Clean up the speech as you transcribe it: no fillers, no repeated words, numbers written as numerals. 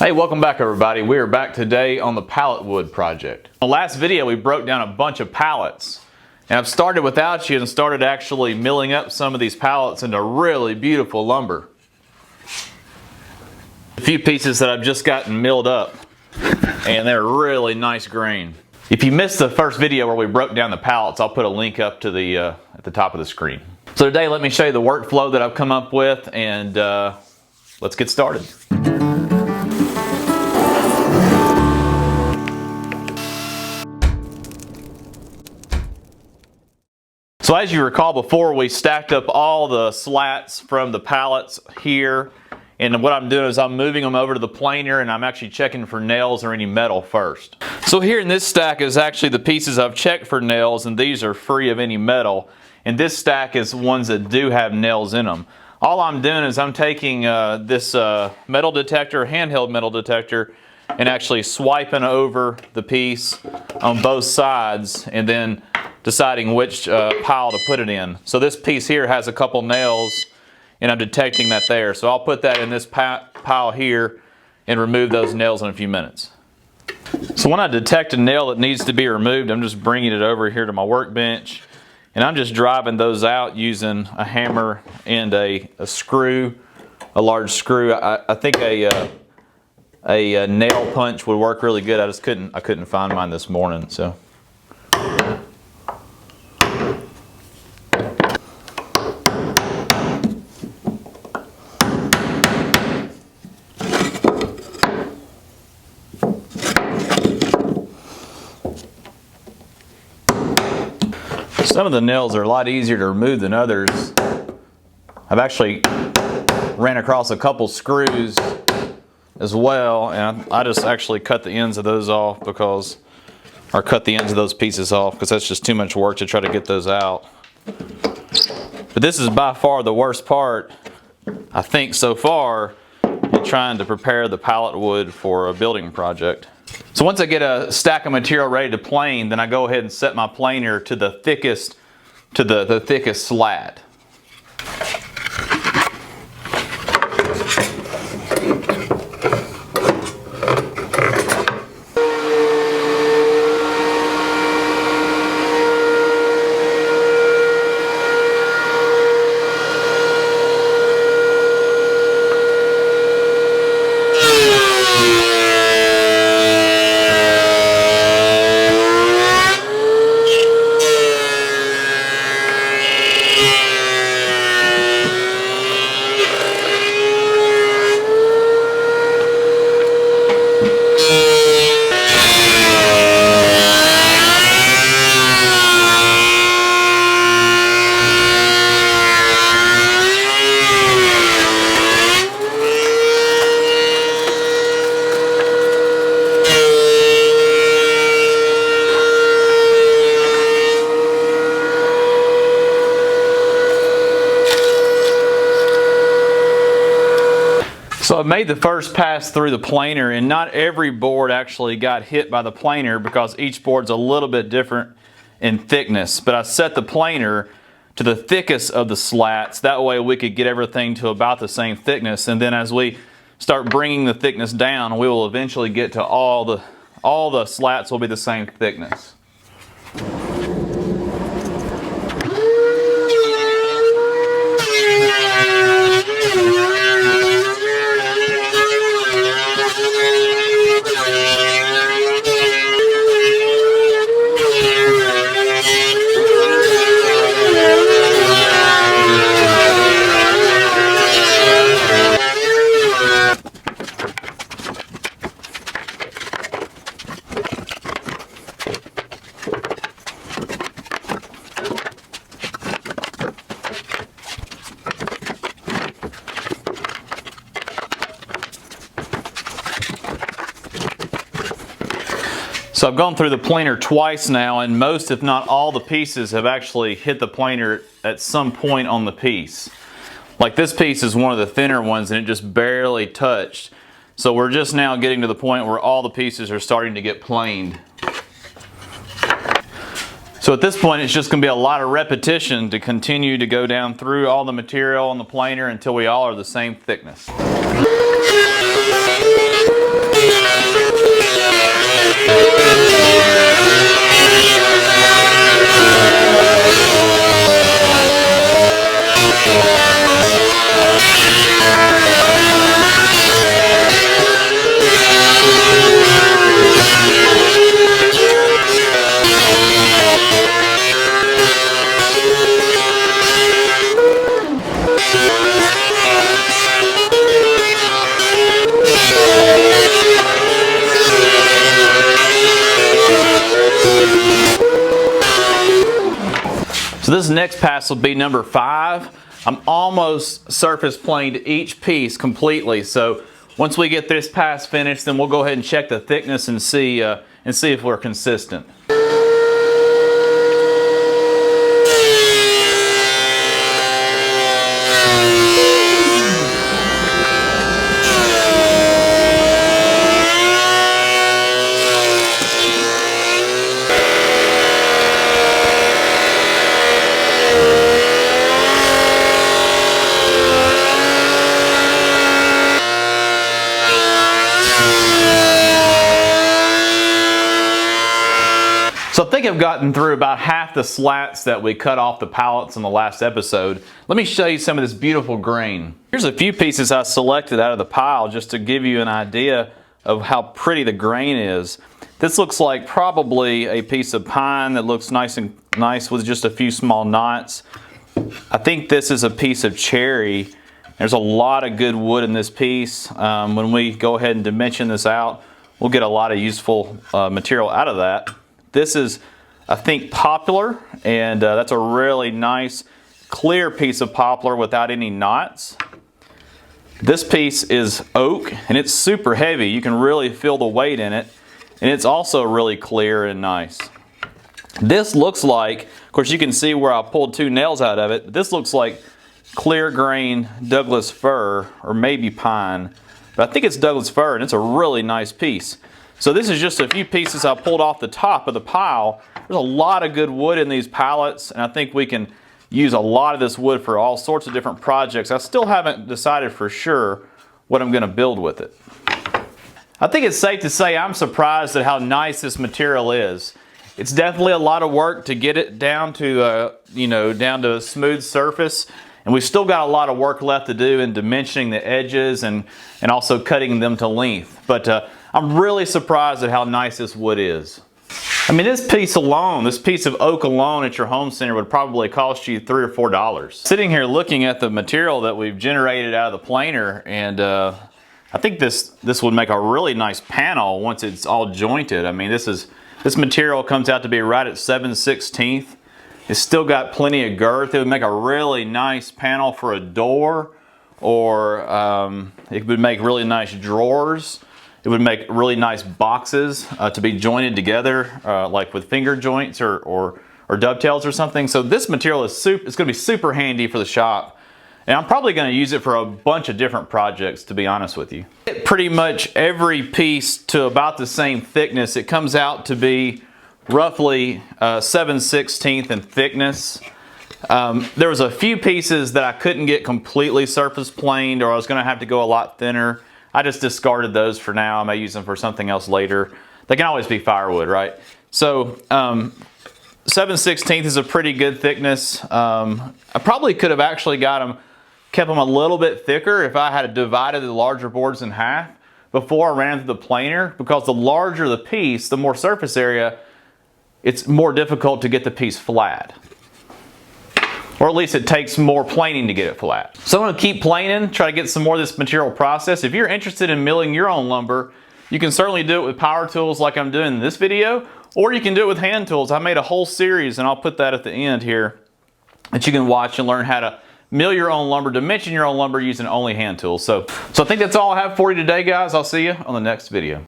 Hey, welcome back everybody. We are back today on the pallet wood project. In the last video we broke down a bunch of pallets, and I've started without you and started actually milling up some of these pallets into really beautiful lumber. A few pieces that I've just gotten milled up, and they're really nice grain. If you missed the first video where we broke down the pallets, I'll put a link up to the at the top of the screen. So today let me show you the workflow that I've come up with, and let's get started. So as you recall before, we stacked up all the slats from the pallets here, and what I'm doing is I'm moving them over to the planer, and I'm actually checking for nails or any metal first. So here in this stack is actually the pieces I've checked for nails, and these are free of any metal. And this stack is ones that do have nails in them. All I'm doing is I'm taking this metal detector, handheld metal detector, and actually swiping over the piece on both sides, and then deciding which pile to put it in. So this piece here has a couple nails, and I'm detecting that there. So I'll put that in this pile here and remove those nails in a few minutes. So when I detect a nail that needs to be removed, I'm just bringing it over here to my workbench, and I'm just driving those out using a hammer and a screw, a large screw. I think a nail punch would work really good. I couldn't find mine this morning, so. Some of the nails are a lot easier to remove than others. I've actually ran across a couple screws as well, and I just actually cut the ends of those off cut the ends of those pieces off because that's just too much work to try to get those out. But this is by far the worst part, I think, so far in trying to prepare the pallet wood for a building project. So once I get a stack of material ready to plane, then I go ahead and set my planer to the thickest slat. So I made the first pass through the planer, and not every board actually got hit by the planer because each board's a little bit different in thickness. But I set the planer to the thickest of the slats. That way we could get everything to about the same thickness. And then as we start bringing the thickness down, we will eventually get to all the slats will be the same thickness. So I've gone through the planer twice now, and most, if not all, the pieces have actually hit the planer at some point on the piece. Like this piece is one of the thinner ones, and it just barely touched. So we're just now getting to the point where all the pieces are starting to get planed. So at this point, it's just going to be a lot of repetition to continue to go down through all the material on the planer until we all are the same thickness. So this next pass will be number 5. I'm almost surface planed each piece completely. So once we get this pass finished, then we'll go ahead and check the thickness and see if we're consistent. So I think I've gotten through about half the slats that we cut off the pallets in the last episode. Let me show you some of this beautiful grain. Here's a few pieces I selected out of the pile just to give you an idea of how pretty the grain is. This looks like probably a piece of pine that looks nice with just a few small knots. I think this is a piece of cherry. There's a lot of good wood in this piece. When we go ahead and dimension this out, we'll get a lot of useful material out of that. This is, I think, poplar, and that's a really nice, clear piece of poplar without any knots. This piece is oak, and it's super heavy. You can really feel the weight in it, and it's also really clear and nice. This looks like, of course you can see where I pulled 2 nails out of it, this looks like clear grain Douglas fir, or maybe pine, but I think it's Douglas fir, and it's a really nice piece. So this is just a few pieces I pulled off the top of the pile. There's a lot of good wood in these pallets, and I think we can use a lot of this wood for all sorts of different projects. I still haven't decided for sure what I'm going to build with it. I think it's safe to say I'm surprised at how nice this material is. It's definitely a lot of work to get it down to down to a smooth surface, and we've still got a lot of work left to do in dimensioning the edges and also cutting them to length. But I'm really surprised at how nice this wood is. I mean, this piece alone, this piece of oak alone at your home center would probably cost you $3 or $4. Sitting here looking at the material that we've generated out of the planer, and I think this would make a really nice panel once it's all jointed. I mean, this material comes out to be right at 7/16. It's still got plenty of girth. It would make a really nice panel for a door, or it would make really nice drawers. It would make really nice boxes to be jointed together, like with finger joints or dovetails or something. So this material is going to be super handy for the shop. And I'm probably going to use it for a bunch of different projects, to be honest with you. Pretty much every piece to about the same thickness. It comes out to be roughly 7/16 in thickness. There was a few pieces that I couldn't get completely surface planed, or I was going to have to go a lot thinner. I just discarded those for now. I may use them for something else later. They can always be firewood, right? So 7/16 is a pretty good thickness. I probably could have actually kept them a little bit thicker if I had divided the larger boards in half before I ran through the planer, because the larger the piece, the more surface area, it's more difficult to get the piece flat. Or at least it takes more planing to get it flat. So I'm going to keep planing, try to get some more of this material processed. If you're interested in milling your own lumber, you can certainly do it with power tools like I'm doing in this video, or you can do it with hand tools. I made a whole series, and I'll put that at the end here, that you can watch and learn how to mill your own lumber, dimension your own lumber using only hand tools. So I think that's all I have for you today, guys. I'll see you on the next video.